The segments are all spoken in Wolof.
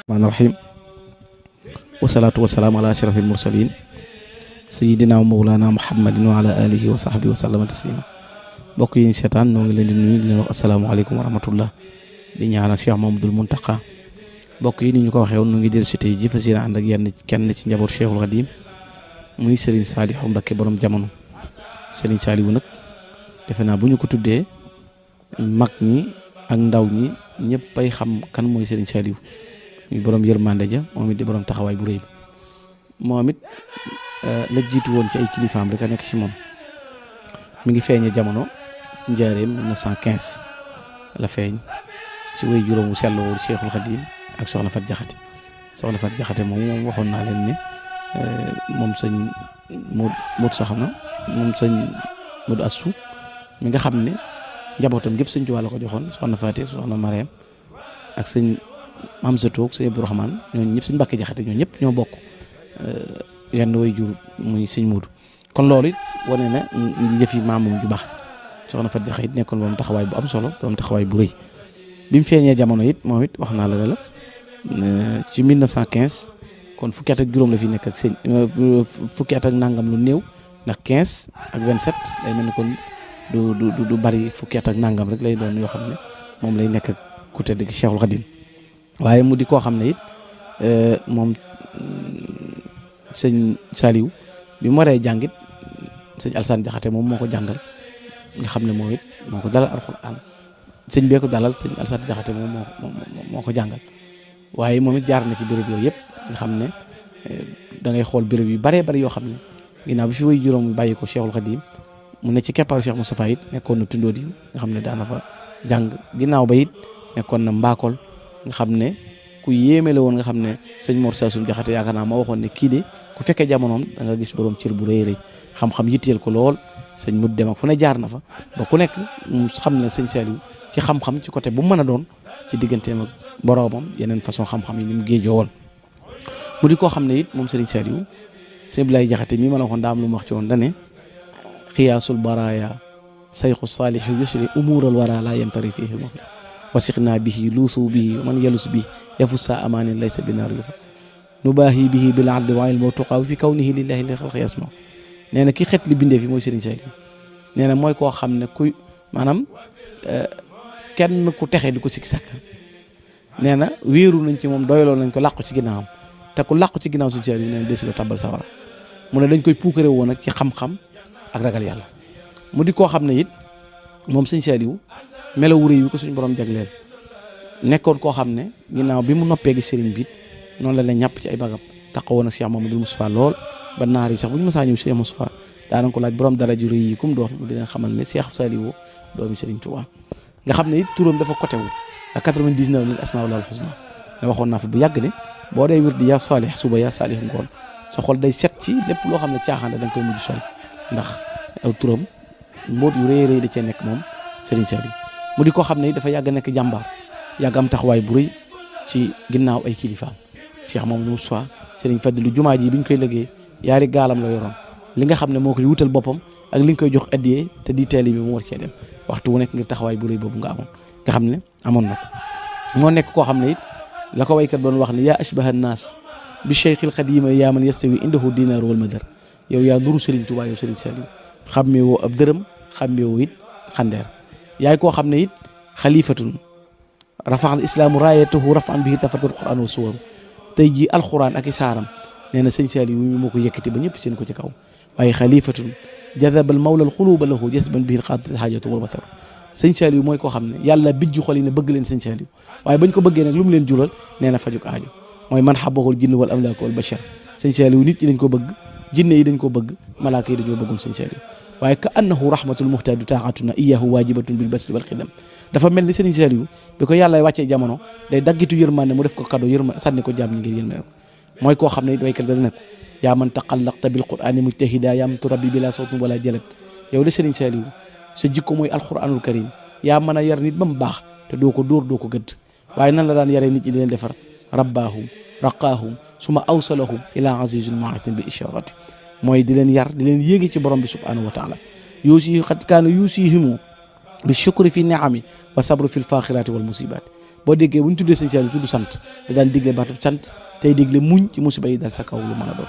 rahmaani rahim wasalaatu wasalaam ala ashrafil mursalin sayidina wa mawlana muhammadin wa ala alihi wa sahbihi wa sallama taslima mbokk yi ñu seetaan noo ngi leen di nuyu di leen wax asalaamaaleykum wa rahmatullah di ñaanal Cheikh Mamadul Muntaqa mbokk yi ni ñu ko waxee woon nu ngi dellu si tey ji fas yéene ànd ak kenn ci njaboot Cheikhul Khadim muy Serigne Saliou Mbacké borom jamono Serigne Saliou nag defe naa bu ñu ko tuddee mag ñi ak ndaw ñi ñëpp ay xam kan mooy Serigne Saliou muy borom yërmande ja moom it di borom taxawaay bu rëy moom it la jiitu woon ci ay kilifaam rek a nekk ci moom mi ngi feeñee jamono njaareem 1915 la feeñ ci way juróom wu sell woon Cheikhul Khadim ak soxna Fat Jaxate moom waxoon naa leen ne moom sëñ Modou soxna moom sëñ Modou Assou mi nga xam ne njabootam gépp sëñ Tuubaa la ko joxoon soxna Faati soxna Mariam ak sëñ Hamzatou ak sëñ Abdourahmane ñooñu ñëpp sëñ Mbàkke Jaxate ñooñu ñëpp ñoo bokk yenn way jur muy sëñ Modou kon loolu it wane na jëf yi maamum ju baax soxna Fat Jaxate it nekkoon borom taxawaay bu am solo borom taxawaay bu rëy bi mu feeñee jamono it moom it wax naa la ci 1915 kon fukki at ak juróom la fi nekk ak sëñ fukki at ak nangam lu néew ndax 15 ak 27 day mel ni kon du bari fukki at ak nangam rek lay doon yoo xam ne moom lay nekk ak ku tedd ki Cheikhul Khadim waaye mu di koo xam ne it moom sëñ Saliou bi mu waree jàngit sëñ Alsaan Jaxate moom moo ko jàngal nga xam ne moom it moo ko dalal alxuraan sëñ bee ko dalal sëñ Alsaan Jaxate moom moo ko jàngal waaye moom it jaar na ci béréb yooyu yëpp nga xam ne da ngay xool béréb yu baree bari yoo xam ne ginnaaw bi fi way juróom bàyyi ko Cheikhul Khadim mu ne ci keppaaru Cheikh Moustapha it nekkoon na Tundóodi nga xam ne daana fa jàng ginnaaw ba it nekkoon na Mbakol nga xam ne ku yéeme la woon nga xam ne sëñ Mor Saasum Jaxate yaakaar naa ma waxoon ne kii de ku fekkee jamonoom da nga gis borom cër bu rëy rëy xam-xam yitteel ko lool sëñ mu dem ak fu ne jaar na fa ba ku nekk xam ne sëñ Saliou ci xam-xam ci côté bu mu mën a doon ci digganteem ak boroomam yeneen façon xam-xam yi ni mu géejoo woon mu di koo xam ne it moom Serigne Saliou sëñ Ablaye Jaxate mii ma la waxoon daa am lu mu wax ci woon dane xiyaasul baraya sayxu saalih yusri umuural wara la yamtari fihi mafli wasiqnaa bihi luusu bihi man yalus bihi yafussa amaanin laysa binaaru yufa nubaahi bihi bil adli wa ilmi wa tuqaa fi kawnihi lillahi li xalqi yasma nee na ki xet li bindee fi mooy Serigne Saliou nee na mooy koo xam ne kuy maanaam kenn ku texe di ko sikki sàkk nee na wéeru nañ ci moom doyloo nañ ko làqu ci ginnaawam te ku làqu ci ginnaaw Serigne Saliou nee na desuloo tabbal sawara mu ne dañ koy puukare woon nag ci xam-xam ak ragal yàlla mu di koo xam ne it moom Serigne Saliou melaw rëy wi ko suñu borom jagleel nekkoon koo xam ne ginnaaw bi mu noppee gi Serigne bi noonu la ne ñàpp ci ay bagab taxawoon ak Cheikh Mamadou Moustapha lool ba naar yi sax bu ñu mësaa ñëw Cheikh Moustapha daanañ ko laaj borom dara ju rëy yi kum doon mu di leen xamal ne Cheikh Saliou doomi Serigne Touba nga xam ne it turam dafa côté wu ak 99 min asmaa'ul husna ne waxoon naa fi bu yàgg ne boo dee wér di yaa saalih suba yaa saalih ngoon sa xol day set ci lépp loo xam ne caaxaan dañ koy mujj sori ndax aw turam mboot yu rëy rëy da cee nekk moom Serigne Saliou mu di koo xam ne dafa yàgg nekk jàmbaar yàgg am taxawaay bu rëy ci ginnaaw ay kilifaam Cheikh Mamadou Moustapha Serigne Fadilu jumaa ji bi ñu koy liggéey yaari gaalam la yoroon li nga xam ne moo koy wutal boppam ak li nga koy jox addiyee te di teel bi mu war cee dem waxtu wu nekk ngir taxawaay bu rëy boobu nga xam ne amoon na ko moo nekk koo xam ne it la ko waykat doon wax ne yaa ashbaha naas bi Cheikhil Xadima yaa man yastawi indahu dinar wal madar yow yaa nuru Serigne Touba yow Serigne Saliou xàmmee woo ab dërëm xàmmee woo it xandeer yaay koo xam ne it xalifatun rafaal islaamu raayatahu rafan bihi tafatul quran wa suwaru tey jii alquran ak i saaram nee na sëñ Saliou mi moo ko yëkkati ba ñëpp seen ko ci kaw waaye xalifatun jazabal mawlal xuluba lahu jasban bihi xaatat xaajatu wal basar sëñ Saliou mooy koo xam ne yàlla bijju xol yi ne bëgg leen sëñ Saliou waaye bañ ko bëggee nag lu mu leen jural nee na fajuk aajo mooy man xabahul jinn wal amlaak wal bashar sëñ Saliou nit ñi dañ ko bëgg jinne yi dañ ko bëgg malaaka yi dañoo bëggoon sëñ Saliou waaye ka annahu rahmatul muhtadu taatuna iyahu wajibatun bil basri wal xidam dafa mel ni Serigne Saliou bi ko yàlla wàccee jamono day daggitu yërmande mu def ko cadeau yërmande sànni ko jaam ñi ngir yërmande mooy koo xam ne waykat ba dana ko yaa man taqallaqta bil qur'ani mujtahida yaa man turabbi bila sawtin wala jalat yow de Serigne Saliou sa jikko mooy alquranul karim yaa mën a yar nit ba mu baax te doo ko dóor doo ko gëdd waaye nan la daan yaree nit ñi di leen defar rabbaahum raqaahum suma awsalahum ila azizul mu'azzim bi isharati mooy di leen yar di leen yéegi ci borom bi subhanahu wa taala yuusi xat kaana yuusihimu bi shukri fi niami wa sabru fi lfaxirati wal musibaati boo déggee bu ñu tuddee sëñ Saliou tudd sant da daan digle baatu sant tey digle muñ ci musiba yi dal sa kaw lu mën a doon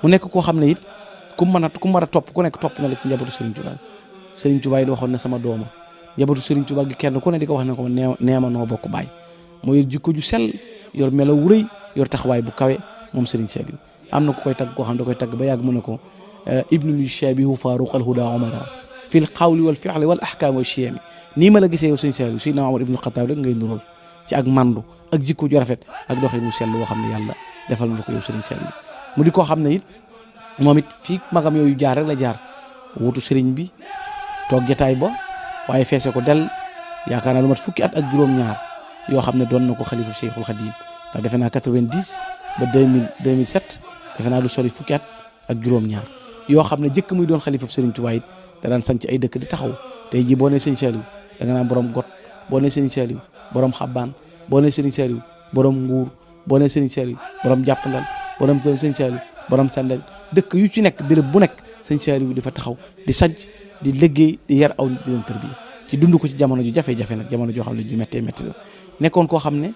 mu nekk koo xam ne it ku mën a topp ku nekk topp na la ci njabootu Serigne Touba Serigne Touba yi waxoon na sama dooma njabootu Serigne Touba gi kenn ku ne di ko wax ne ko neema noo bokk baay moo yor jikko ju sell yor melaw wu rëy yor taxawaay bu kawe moom Serigne Saliou am na ku koy tagg koo xam da koy tagg ba yàgg mu ne ko ibnu li shabihu faruq al huda omara fil qawli wal fi'li wal ahkam wa chiyami nii ma la gisee yow Serigne Saliou Seydina Omar ibnu Xataab rek ngay nuróol ci ak mandu ak jikko ju rafet ak doxin mu sell woo xam ne yàlla defal na ko yow Serigne Saliou mu di koo xam ne it moom it fii magam yooyu jaar rek la jaar wutu Serigne bi toog jataay ba waaye feese ko del yaakaar naa lu mat fukki at ak juróom-ñaar yoo xam ne doon na ko xalifa Cheikhul Khadim ndax defe naa 90 ba 2007 defe naa lu sori fukki at ak juróom-ñaar yoo xam ne jëkk muy doon xalifa Serigne Touba it da daan sanc ay dëkk di taxaw tey jii boo nee Serigne Saliou da nga naan borom got boo nee Serigne Saliou borom xabbaan boo nee Serigne Saliou borom nguur boo nee Serigne Saliou borom jàppandal borom Serigne Saliou borom sandal dëkk yu ci nekk béréb bu nekk Serigne Saliou di fa taxaw di sanc di liggéey di yar aw nit di leen tërbiya ci dund ko ci jamono ju jafe-jafe nag jamono joo xam ne ju méttee métti la nekkoon koo xam ne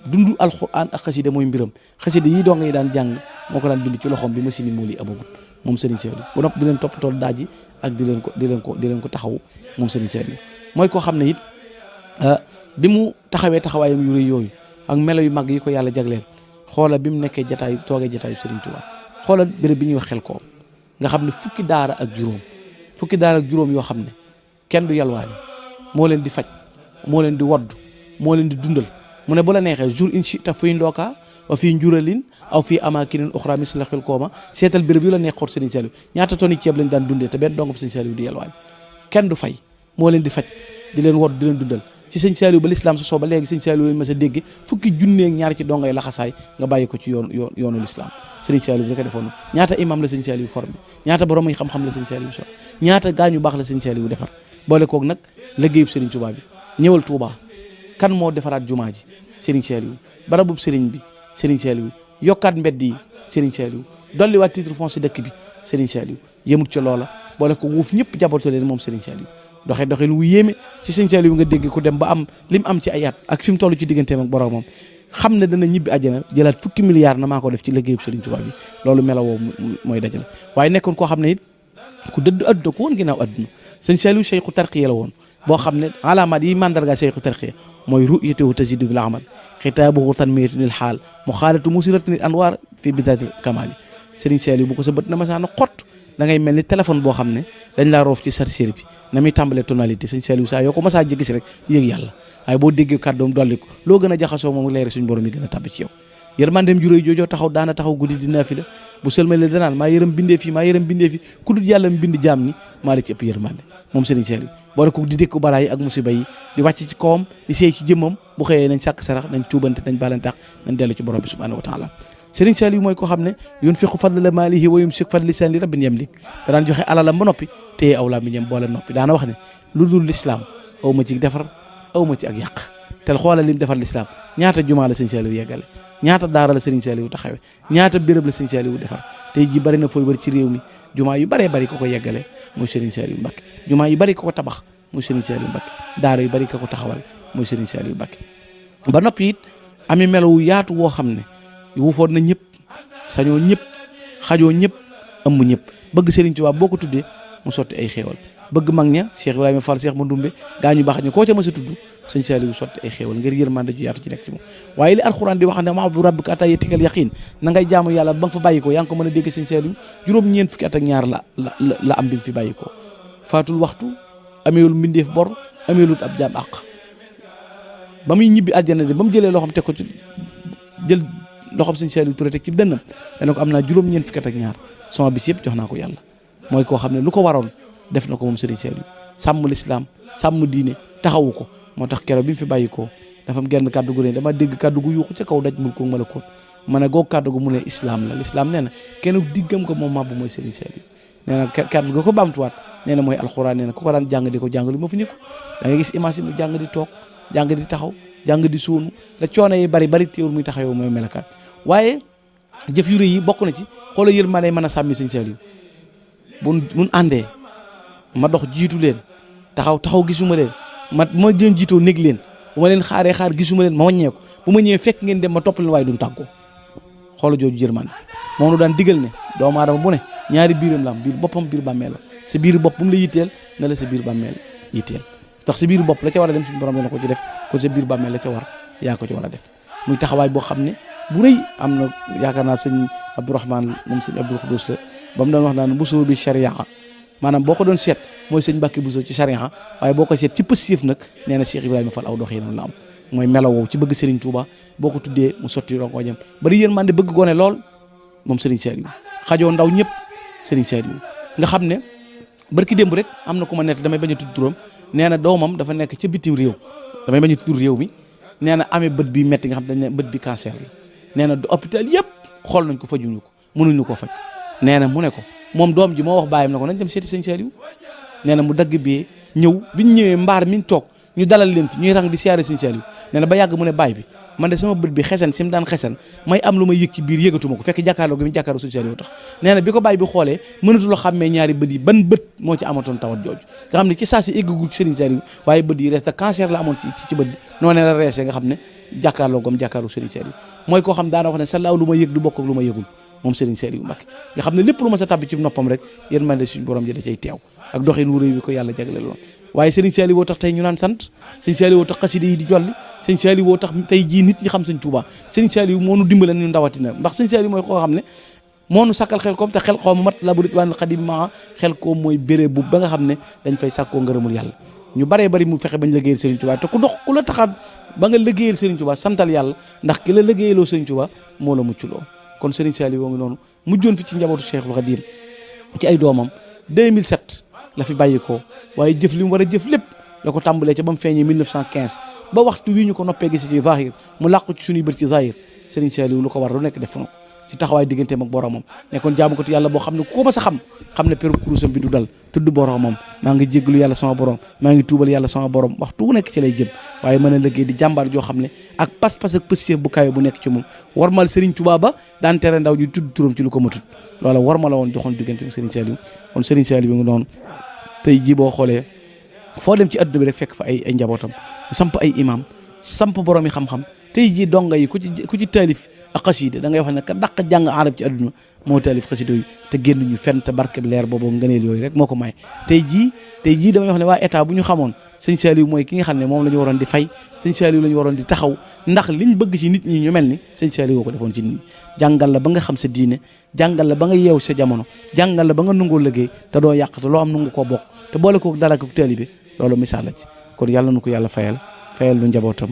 dund alxuraan ak xasida mooy mbiram xasida yi doo ngay daan jàng moo ko daan bind ci loxoom bi machine yi moo li amagut moom Serigne Saliou bu nopp di leen toppatoo daaji ak di leen ko taxaw moom Serigne Saliou mooy koo xam ne it bi mu taxawaayam yu rëy yooyu ak melo yu mag yi ko yàlla jagleel xoola bi mu nekkee toogee jataayu Serigne Touba xoola béréb bi ñuy wax xel ko nga xam ne fukki daara ak juróom yoo xam ne kenn du yalwaani moo leen di faj moo leen di wodd moo leen di dundal mu ne bu la neexee jour in chita fuy ndooka wa fii njuralin aw fii amakinin uxra misla xel kooma seetal béréb yu la neex xool Serigne Saliou ñaata tonni ceeb lañ daan dundee te benn dongam Serigne Saliou di yalwaani kenn du fay moo leen di faj di leen wodd di leen dundal ci Serigne Saliou ba l'islam sosoo ba léegi Serigne Saliou leen ma sa dégg fukki junneeg ñaar ci dongay laxasaay nga bàyyi ko ci yoonu l'islam Serigne Saliou bi da ko defoon ñaata imam la Serigne Saliou formé ñaata borom yi xam-xam la Serigne Saliou so ñaata gaañu baax la Serigne Saliou defar boole koog nag liggéeyub Serigne Touba bi ñëwal Touba kan moo defaraat jumaa ji Serigne Saliou barabub Serigne bi Serigne Saliou yokkaat mbedd yi Serigne Saliou dolliwaat titre foncier dëkk bi Serigne Saliou yëmut ca loola boole ko wuuf ñëpp jabooto leen moom Serigne Saliou doxin wu yéeme ci Serigne Saliou nga dégg ku dem ba am lim am ci ay at ak fi mu toll ci digganteem ak boromam xam ne dana ñibbi àjjana jëlaat fukki milliards na maa ko def ci liggéeyub Serigne Touba bi loolu melawoo mooy dajale waaye nekkoon koo xam ne it ku dëdd adduna ko woon ginnaaw adduna Serigne Saliou cheikhu tarqiya la woon boo xam ne alaamaat yi mandarga cheikhu tarqiya mooy ru'yatuhu tajidu bil amal xitaabuhu tanmiyatu lil xaal mu xaalatu musiratin anwaar fi bidaati kamali Serigne Saliou bu ko sa bët na masaana xott da ngay mel ni téléphone boo xam ne dañ laa roof ci chargeur bi na muy tàmbalee tonalité Serigne Saliou saa yoo ko masaa jéggi si rek yëg yàlla waaye boo déggee kàddoom dolli ko loo gën a jaxasoo moom leeri suñu borom yi gën a tàbbi ci yow yërmandeem juróoy joojoo daana taxaw guddi di naafila bu sëlmale danaan maa yërëm bindee fi ku dul yàlla mu bind jaam ñi maa la ci ëpp yërmande moom Serigne Saliou boole ko di dékku balaa yi ak musiba yi di wàcc ci kawam di seey ci jëmmam bu xëyee nañ sàkk sarax nañ tuubante nañ baalantax nañ dellu ci borom bi subhanahu wa taala Serigne Saliou mooy ko xam ne yunfiqu fadla maalihi wa yumsik fadla lisaani rabbin yamlik da daan joxe alalam ba noppi téye aw làmmiñam boole noppi daana wax ne lu dul l'islam aw ma ci defar aw ma ci ak yàq te xoolal lim defar l'islam ñaata jumaa la Serigne Saliou yeggale ñaata daara la Serigne Saliou taxawe ñaata béréb la Serigne Saliou defar tey ji bari na fooy bari ci réew mi jumaa yu baree bari ko ko yeggale mooy Serigne Saliou Mbacké jumaa yu bari ko ko tabax mooy Serigne Saliou Mbacké daara yu bari ko ko taxawal mooy Serigne Saliou Mbacké ba noppi it ami melowu yaatu woo xam ne wuufoon na ñëpp sañoo ñëpp xajoo ñëpp ëmb ñëpp bëgg Serigne Touba boo ko tuddee mu sotti ay xéewal bëgg mag ña Cheikh Ibrahima Fall Cheikh Mandoumbe gaa ñu baax ña koo ca mës a tudd Serigne Saliou sotti ay xéewal ngir yërmande ju yaatu ci nekk ci moom waaye li alxuraan di wax ne ma'budu rabbika hattaa ya'tiyakal yaqiin na ngay jaamu yàlla ba nga fa bàyyi ko yaa ngi ko mën a dégg Serigne Saliou juróom-ñeent fukki at ak ñaar la am bi mu fi bàyyi ko faatul waxtu ameewul mbindeef bor ameewul ab jaam àq ba muy ñibbi àjjana de ba mu jëlee loxoom teg ko ci jël loxoom Serigne Saliou Touré teg ci dënnam dana ko am naa juróom-ñeent fukki at ak ñaar sama bis yëpp jox naa ko yàlla mooy koo xam ne lu ko waroon def na ko moom Serigne Saliou sàmm l'islam sàmm diine taxawu ko moo tax keroog bi mu fi bàyyi ko dafa am genn kàddu gu ne dama dégg kàddu gu yuuxu ca kaw daj mul ko malakoot ma ne googu kàddu gu mu ne islam la l'islam nee na kenn diggam ko moom màbbu mooy Serigne Saliou nee na kàddu ga ko baamtuwaat nee na mooy alxuraan nee na ku ko daan jàng di ko jàng li ma fi ñëkku da ngay gis image yi mu jàng di toog jàng di taxaw jàng di suunu la coono yi bari teewul muy taxawoo mooy melakaan waaye jëf yu rëy yi bokk na ci xoolal yërmande mën a sàmmi Serigne Saliou mun àndee ma dox jiitu leen taxaw gisuma leen ma jën jiitoo néeg leen bu ma leen xaaree xaar gisuma leen ma wàññeeku bu ma ñëwee fekk ngeen dem ma topp leen waaye duñ tàggoo xoola jooju jërmande moo nu daan digal ne doomu aadama bu ne ñaari biiram la am biir boppam biir bàmmeel la sa biir bopp bu mu la yitteel na la sa biir bàmmeel yitteel tax sa biir bopp la ca war a dem suñu borom dana ko ci def ko sa biir bàmmeel la ca war yaa ko ci war a def muy taxawaay boo xam ne bu rëy am na yaakaar naa sëñ Abdourahman moom sëñ Abdoul Khoudous la ba mu doon wax naan Bousso bi charia maanaam boo ko doon seet mooy sëñ Mbàkke Bousso ci charia waaye boo ko seet ci pësiyëf nag nee na Cheikh Ibrahima Fall aw doxee noonu la am mooy melaw woowu ci bëgg Serigne Touba boo ko tuddee mu sotti rongoñam bari yërmande bëgg gone lool moom Serigne Saliou xajoo ndaw ñëpp Serigne Saliou nga xam ne barki démb rek am na ku ma nett damay bañ a tudd turam nee na doomam dafa nekk ca bitim réew damay bañ a tudd réew mi nee na amee bët bi metti nga xam dañ ne bët bi cancer la nee na hôpital yëpp xool nañ ko fajuñu ko mënuñu ko faj nee na mu ne ko moom doom ji moo wax bàyyam na ko nañ dem seeti Serigne Saliou nee na mu dagg bee ñëw biñ ñëwee mbaar miñ toog ñu dalal leen fi ñuy rang di siyaare Serigne Saliou nee na ba yàgg mu ne baay bi man de sama bët bi xesan si mu daan xesan may am lu may yëg ci biir yëgatuma ko fekk jàkkaarloo gi mu jàkkaarloo Serigne Saliou tax nee na bi ko baay bi xoolee mënatula xàmmee ñaari bët yi ban bët moo ci amatoon tawat jooju nga xam ne ci saa si éggagu Serigne Saliou waaye bët yi rees te cancer la amoon ci bët bi noonu la reesee nga xam ne jàkkaarloo gam jàkkaarloo Serigne Saliou mooy koo xam daana wax ne salaaw lu ma yëg du bokk ak lu ma yëgul moom Serigne Saliou Mbacké nga xam ne lépp lu ma sa tàbbi ci noppam rek yërmande suñu borom ji da cay teew ak doxin wu réew bi ko yàlla jagleel loon waaye Serigne Saliou woo tax tey ñu naan sant Serigne Saliou woo tax xasida yi di jolli Serigne Saliou woo tax tey jii nit ñi xam Serigne Touba Serigne Saliou moo nu dimbale ñu ndawatina ndax Serigne Saliou mooy koo xam ne moo nu sàkkal xel koom te xel xoom mat la bu ritwaanul xadim maa xel koom mooy béré bu ba nga xam ne dañ fay sàkkoo ngërëmul yàlla ñu baree bari mu fexe bañ liggéeyal Serigne Touba te ku dox ku la taxaat ba nga liggéeyal Serigne Touba santal yàlla ndax ki la liggéeyaloo Serigne Touba moo la mucculoo kon Serigne Saliou ngi noonu mujjoon fi ci njabootu Cheikhul Khadim ci ay doomam 2007 la fi bàyyi ko waaye jëf li mu war a jëf lépp la ko tàmbalee ca ba mu feeñee 1915 ba waxtu wi ñu ko noppee gis ci zahir mu làqu ci suñuy bët ci zahir Serigne Saliou lu ko war lu nekk def na ko ci taxawaay digganteem ak boromam nekkoon jaamu ko yàlla boo xam ne ku ma sa xam ne pérum kurusam bi du dal tudd boromam maa ngi jéggalu yàlla sama borom maa ngi tuubal yàlla sama borom waxtu wu nekk ci lay jëm waaye mën a liggéey di jàmbaar joo xam ne ak pas-pas ak pëstéef bu kawe bu nekk ci moom warmal Serigne Touba ba daan tere ndaw ñu tudd turam ci lu ko matut loola warma la woon joxoon diggante Serigne Saliou kon Serigne Saliou bi nga noonu tey jii boo xoolee foo dem ci adduna bi rek fekk fa ay njabootam samp ay imam samp borom yi xam-xam tey jii donga yi ku ci taalif ak xasida da ngay wax ne ka dàq jàng arab ci adduna moo taalif xasida yi te génn ñu fenn te barke bi leer boobu ngëneel yooyu rek moo ko may tey jii damay wax ne waa état bu ñu xamoon sëñ Saliou mooy ki nga xam ne moom la ñu waroon di fay sëñ Saliou la ñu waroon di taxaw ndax liñ bëgg ci nit ñi ñu mel ni sëñ Saliou woo ko defoon ci nit ñi jàngal la ba nga xam sa diine jàngal la ba nga yeew sa jamono jàngal la ba nga nungoo liggéey te doo yàq te loo am nungu koo bokk te boole ko dala ko taalibe loolu misaal la ci kon yàlla nu ko yàlla fayal lu njabootam